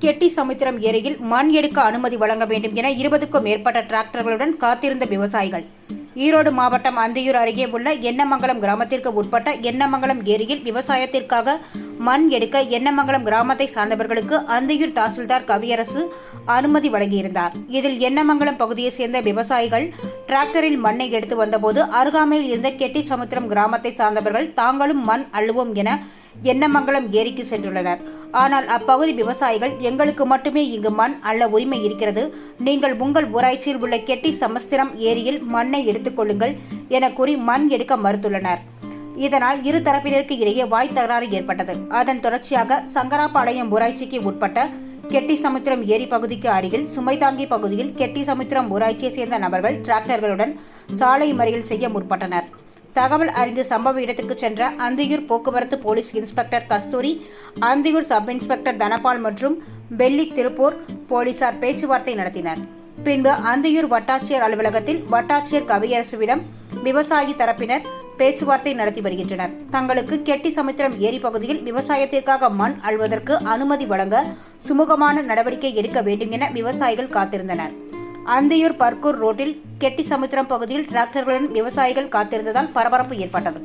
கெட்டி சமுத்திரம் ஏரியில் மண் எடுக்க அனுமதி வழங்க வேண்டும் என 20க்கும் மேற்பட்ட டிராக்டர்களுடன் காத்திருந்த விவசாயிகள். ஈரோடு மாவட்டம் அந்தியூர் அருகே உள்ள எண்ணமங்கலம் கிராமத்திற்கு உட்பட்ட எண்ணமங்கலம் ஏரியில் விவசாயத்திற்காக மண் எடுக்க எண்ணமங்கலம் கிராமத்தை சார்ந்தவர்களுக்கு அந்தியூர் தாசில்தார் கவியரசு அனுமதி வழங்கியிருந்தார். இதில் எண்ணமங்கலம் பகுதியை சேர்ந்த விவசாயிகள் டிராக்டரில் மண்ணை எடுத்து வந்தபோது அருகாமையில் இருந்த கெட்டி சமுத்திரம் கிராமத்தை சார்ந்தவர்கள் தாங்களும் மண் அள்ளுவோம் என எண்ணமங்கலம் ஏரிக்கு சென்றுள்ளனர். ஆனால் அப்பகுதி விவசாயிகள், எங்களுக்கு மட்டுமே இங்கு மண் அள்ள உரிமை இருக்கிறது, நீங்கள் உங்கள் ஊராட்சியில் உள்ள கெட்டி சமுத்திரம் ஏரியில் மண்ணை எடுத்துக் கொள்ளுங்கள் என கூறி மண் எடுக்க மறுத்துள்ளனர். இதனால் இரு தரப்பினருக்கு இடையே வாய் தகராறு ஏற்பட்டது. அதன் தொடர்ச்சியாக சங்கராபாளையம் ஊராட்சிக்கு உட்பட்ட கெட்டி சமுத்திரம் ஏரி பகுதிக்கு அருகில் சுமைதாங்கி பகுதியில் கெட்டி சமுத்திரம் ஊராட்சியை சேர்ந்த நபர்கள் டிராக்டர்களுடன் சாலை மறியல் செய்ய முற்பட்டனர். தகவல் அறிந்து சம்பவ இடத்துக்கு சென்ற அந்தியூர் போக்குவரத்து போலீஸ் இன்ஸ்பெக்டர் கஸ்தூரி, அந்தியூர் சப் இன்ஸ்பெக்டர் தனபால் மற்றும் வெள்ளி திருப்பூர் போலீசார் பேச்சுவார்த்தை நடத்தினர். பின்பு அந்தியூர் வட்டாட்சியர் அலுவலகத்தில் வட்டாட்சியர் கவியரசுவிடம் விவசாயி தரப்பினர் பேச்சுவார்த்தை நடத்தி வருகின்றனர். தங்களுக்கு கெட்டி சமுத்திரம் ஏரி பகுதியில் விவசாயத்திற்காக மண் அள்ளுவதற்கு அனுமதி வழங்க சுமூகமான நடவடிக்கை எடுக்க வேண்டும் என விவசாயிகள் காத்திருந்தனர். அந்தியூர் பர்கூர் ரோட்டில் கெட்டி சமுத்திரம் பகுதியில் டிராக்டர்களுடன் விவசாயிகள் காத்திருந்ததால் பரபரப்பு ஏற்பட்டது.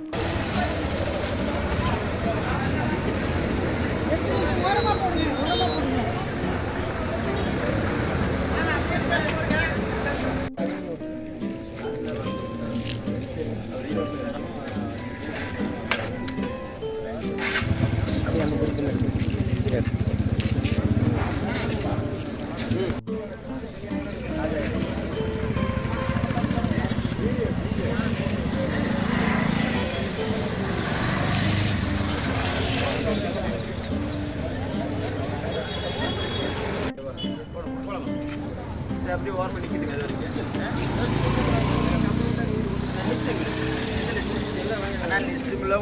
அப்படியே ஓரமா நிக்குதுங்க.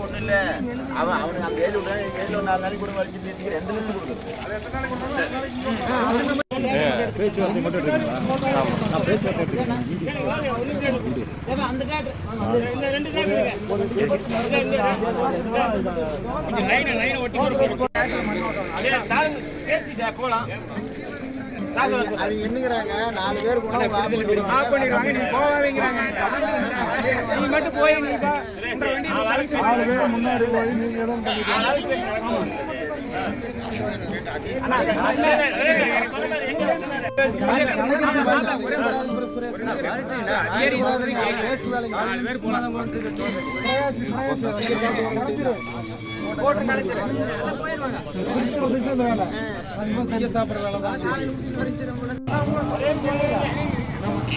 ஒன்றும் இல்லை, அவனுக்கு அந்த ஏழு ஒரு 4 நாளைக்கு கூட வலிச்சு பேசிக்கிற எந்த லிஸ்ட் கொடுக்குறது பேச்சுவார்த்தை மட்டும் பேச்சுவார்த்தை போலாம். அவங்க என்னங்கிறாங்க, 4 பேர் கூட பண்ணிடுவாங்க, நீங்க போவாங்கிறாங்க. நீங்க மட்டும் போய் 4 பேர் முன்னாடி போய் நீங்க இடம் சாப்பிட்ற வேலை தான்.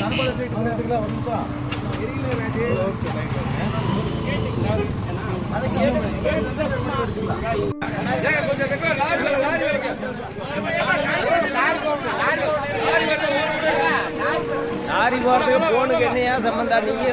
தர்மபுரி சைட் வந்துக்கலாம் வந்துப்பா. லாரி போறதுக்கு போனுக்கு என்னையா சம்பந்தம்? நீங்க